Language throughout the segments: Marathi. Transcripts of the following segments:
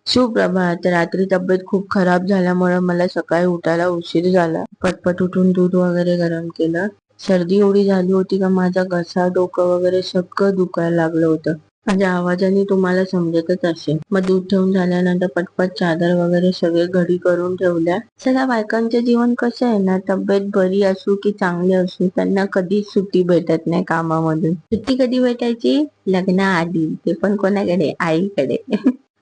सुप्रभात. रात्री तब्येत खूप खराब झाल्यामुळे मला सकाळी उठायला उशीर झाला. पटपट उठून दूध वगैरे गरम केलं. सर्दी एवढी झाली होती का माझा घसा, डोकं वगैरे सगळं दुखायला लागलं होतं. माझ्या आवाजाने तुम्हाला समजतच असेल. मग दूध ठेवून झाल्यानंतर पटपट चादर वगैरे सगळे घडी करून ठेवल्या. सगळ्या बायकांचे जीवन कसं आहे ना, तब्येत बरी असू की चांगली असू, त्यांना कधीच सुट्टी भेटत नाही कामामधून. सुट्टी कधी भेटायची? लग्नाआधी. ते पण कोणाकडे? आईकडे.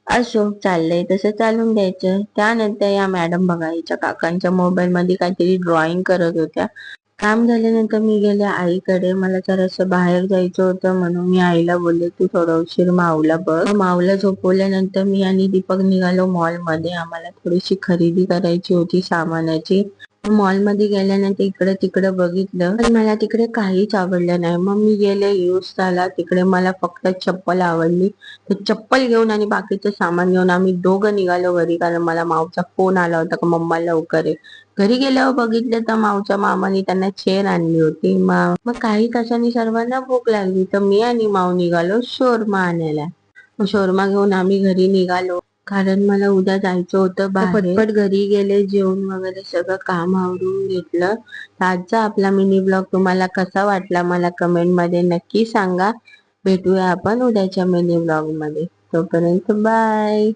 असो, चाललंय तसं चालून द्यायचं. त्यानंतर या मॅडम बघा, हिच्या काकांच्या मोबाईल मध्ये काहीतरी ड्रॉइंग करत होत्या. काम झाल्यानंतर मी गेले आईकडे. मला जरासं बाहेर जायचं होतं म्हणून मी आईला बोलले, तू थोडा उशीर माऊला बघ. माऊला झोपवल्यानंतर मी आणि दीपक निघालो मॉल मध्ये. आम्हाला थोडीशी खरेदी करायची होती सामानाची. मॉल मध्ये गेल्यानंतर इकडे तिकडे बघितलं, पण मला तिकडे काहीच आवडलं नाही. मग मी गेले युसला. तिकडे मला फक्त चप्पल आवडली. तर चप्पल घेऊन आणि बाकीचं सामान घेऊन आम्ही दोघं निघालो घरी, कारण मला मावचा फोन आला होता का मम्मा लवकर ये. घरी गेल्यावर बघितलं तर मावच्या मामाने त्यांना चेन आणली होती. मग काही तासांनी सर्वांना भूक लागली, तर मी आणि माव निघालो शोरमा आणायला. शोरमा घेऊन आम्ही घरी निघालो, कारण मला उद्या जायचं होतं बाहेर. पटपट घरी गेले, जेवण वगैरे सगळं काम आवरून घेतलं. आजचा आपला मिनी ब्लॉग तुम्हाला कसा वाटला मला कमेंट मध्ये नक्की सांगा. भेटूया आपण उद्याच्या मिनी ब्लॉग मध्ये. तोपर्यंत बाय.